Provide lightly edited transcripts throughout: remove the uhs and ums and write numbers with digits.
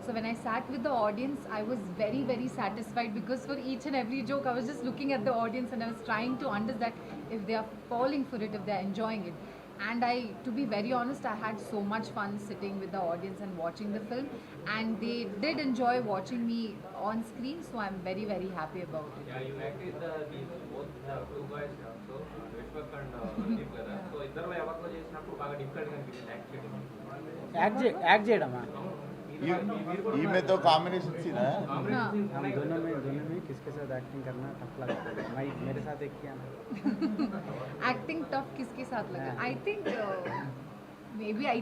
So when I sat with the audience, I was very, very satisfied because for each and every joke, I was just looking at the audience and I was trying to understand if they are falling for it, if they are enjoying it. And to be very honest, I had so much fun sitting with the audience and watching the film, and they did enjoy watching me on screen. So I'm very, very happy about it. Yeah, you acted these both two guys also, Vishwak and Deep కదా. So ఇద్దరు ఎవరితో చేసినప్పుడు బాగా difficult గా అనిపించింది act చేయడమా ఈమెతో combination scene दोनों में किसके साथ एक्टिंग करना टफ लगता है? मैं मेरे साथ एक किया ना Acting tough किसके साथ लगा? I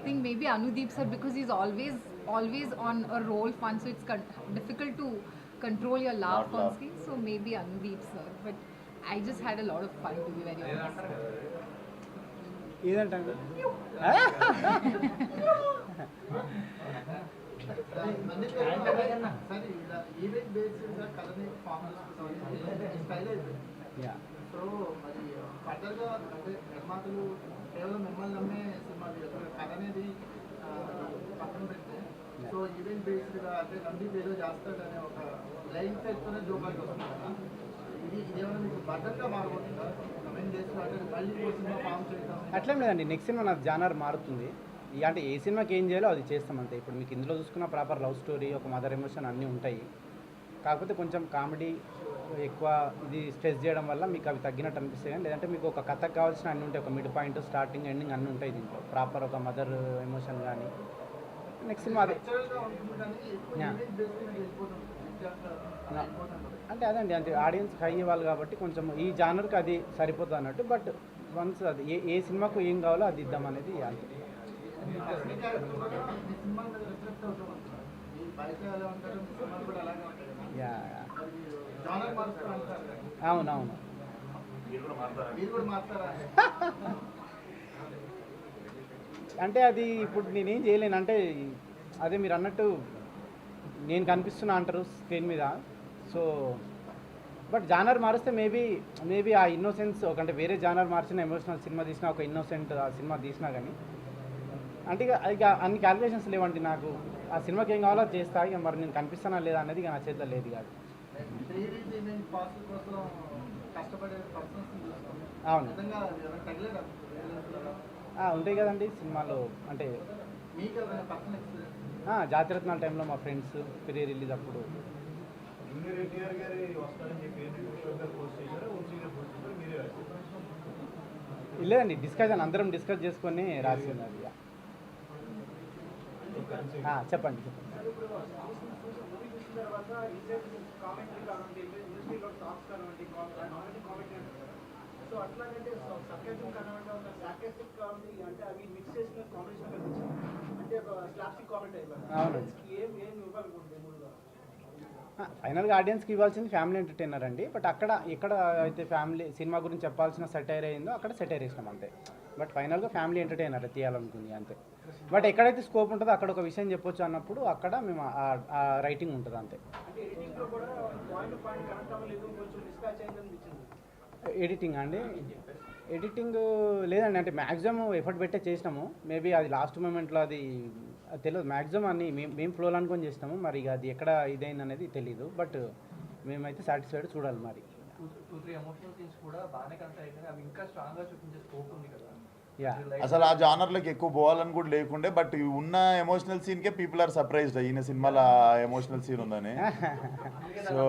think maybe Anudeep sir, because he's always on a roll fun, so it's difficult to control your laugh Not on laugh. screen. So maybe Anudeep sir, but I just had a lot of fun, to be very honest. ఇదంటే event based గా కథని form చేసుకుంటాం style అయిపోయింది. Yeah so మరి ఫర్దర్గా అంటే నిర్మాతలు కేవలం మిమ్మల్ని నమ్మే సినిమా కథ అనేది పక్కన పెడితే సో ఈవెంట్ బేస్డ్గా అంటే రందీప్ ఏదో చేస్తాడనే ఒక లైన్ టైప్తోనే జోకాకి వస్తుంది కదా. ఇదేమైనా మీకు బర్డన్గా మారబోతుందా కమెంట్ చేసి అంటే మళ్ళీ ఇంకో సినిమా ఫామ్ చేయడం? అట్లేం లేదండి. నెక్స్ట్ సినిమా నాకు జానర్ మారుతుంది. అంటే ఏ సినిమాకి ఏం చేయాలో అది చేస్తాం అంతే. ఇప్పుడు మీకు ఇందులో చూసుకున్న ప్రాపర్ లవ్ స్టోరీ, ఒక మదర్ ఎమోషన్ అన్నీ ఉంటాయి. కాకపోతే కొంచెం కామెడీ ఎక్కువ ఇది స్ట్రెస్ చేయడం వల్ల మీకు అవి తగ్గినట్టు అనిపిస్తాయి. లేదంటే మీకు ఒక కథకు కావాల్సిన అన్నీ ఉంటాయి. ఒక మిడ్ పాయింట్, స్టార్టింగ్, ఎండింగ్ అన్నీ ఉంటాయి దీంట్లో. ప్రాపర్ ఒక మదర్ ఎమోషన్ కానీ నెక్స్ట్ సినిమా అదే అంటే అదండి. అంటే ఆడియన్స్ హై ఇవ్వాలి కాబట్టి కొంచెం ఈ జానర్కి అది సరిపోతుంది అన్నట్టు. బట్ వన్స్ అది ఏ సినిమాకు ఏం కావాలో అది ఇద్దాం అనేది అంతే. అవునవును. అంటే అది ఇప్పుడు నేనేం చేయలేను. అంటే అదే మీరు అన్నట్టు నేను కనిపిస్తున్నా అంటారు స్క్రీన్ మీద. సో బట్ జానర్ మారిస్తే మేబీ ఆ ఇన్నోసెన్స్ అంటే వేరే జానర్ మార్చిన ఎమోషనల్ సినిమా తీసినా, ఒక ఇన్నోసెంట్ ఆ సినిమా తీసినా కానీ అంటే ఇక అన్ని క్యాలిక్యులేషన్స్ లేవండి నాకు. ఆ సినిమాకి ఏం కావాలో చేస్తా. ఇక మరి నేను కనిపిస్తానా లేదా అనేది ఇక నా చేతిలో లేదు కాదు. అవును ఉంటాయి కదండి సినిమాలో. అంటే జాతిరత్నాల టైంలో మా ఫ్రెండ్స్ ప్రీ రిలీజ్ అప్పుడు లేదండి, డిస్కషన్ అందరం డిస్కస్ చేసుకొని రాసింది అది. చెప్పండి. సో అట్లాగంటే సర్కాజం కానివ్వండి ఒక సార్కాస్టిక్ కామెడీ అంటే అవి మిక్స్ చేసిన కాంబినేషన్ కనిపించింది. అంటే ఒక స్లాప్స్టిక్ కామెడీ అయిపోయింది. ఏం ఇవ్వాలనుకుంటుంది మూడుగా? ఫైనల్గా ఆడియన్స్కి ఇవ్వాల్సింది ఫ్యామిలీ ఎంటర్టైనర్ అండి. బట్ ఎక్కడ అయితే ఫ్యామిలీ సినిమా గురించి చెప్పాల్సిన సెటైర్ అయిందో అక్కడ సెటైర్ వేసినాం అంతే. బట్ ఫైనల్గా ఫ్యామిలీ ఎంటర్టైనర్ తీయాలనుకుంది అంతే. బట్ ఎక్కడైతే స్కోప్ ఉంటుందో అక్కడ ఒక విషయం చెప్పొచ్చు అన్నప్పుడు అక్కడ మేము ఆ రైటింగ్ ఉంటుంది అంతే. ఎడిటింగ్ అండి, ఎడిటింగ్ లేదండి. అంటే మ్యాక్సిమం ఎఫర్ట్ పెట్టే చేసినాము. మేబీ అది లాస్ట్ మూమెంట్లో అది తెలియదు. మ్యాక్సిమం అన్ని మేము ఫ్లోలో అనుకొని చేసినాము. మరి ఇక అది ఎక్కడ ఇదైంది అనేది తెలీదు. బట్ మేమైతే సాటిస్ఫైడ్ చూడాలి. మరి 2-3 ఎమోషనల్ సీన్స్ కూడా బాగానే కనెక్ట్ అయ్యాయి. అవి ఇంకా స్ట్రాంగ్గా చూపించే స్కోప్ ఉంది కదా. అసలు ఆ జానర్లోకి ఎక్కువ పోవాలని కూడా లేకుండే. బట్ ఉన్న ఎమోషనల్ సీన్కే పీపుల్ ఆర్ సర్ప్రైజ్డ్ ఈయన సినిమాలో ఎమోషనల్ సీన్ ఉందని. సో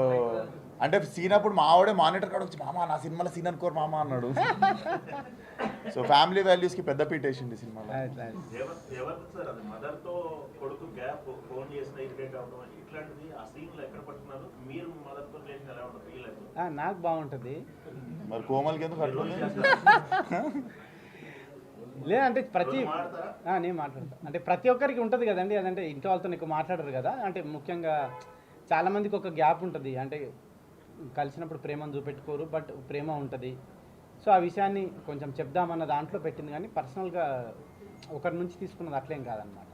అంటే సీన్ అప్పుడు మా ఆవిడే మానిటర్ కాడ వచ్చి మామ నా సినిమాలో సీన్ అనుకోరు మామ అన్నాడు. సో ఫ్యామిలీ వాల్యూస్కి పెద్ద పీట వేసింది సినిమాలో. నాకు బాగుంటుంది. మరి కోమల్కి ఎందుకు అట్లా? లేదంటే నేను మాట్లాడతాను. అంటే ప్రతి ఒక్కరికి ఉంటుంది కదండి. అదంటే ఇంట్లో వాళ్ళతో ఎక్కువ మాట్లాడరు కదా. అంటే ముఖ్యంగా చాలామందికి ఒక గ్యాప్ ఉంటుంది. అంటే కలిసినప్పుడు ప్రేమను చూపెట్టుకోరు, బట్ ప్రేమ ఉంటుంది. సో ఆ విషయాన్ని కొంచెం చెప్దామన్న దాంట్లో పెట్టింది. కానీ పర్సనల్గా ఒకరి నుంచి తీసుకున్నది అట్లేం కాదనమాట.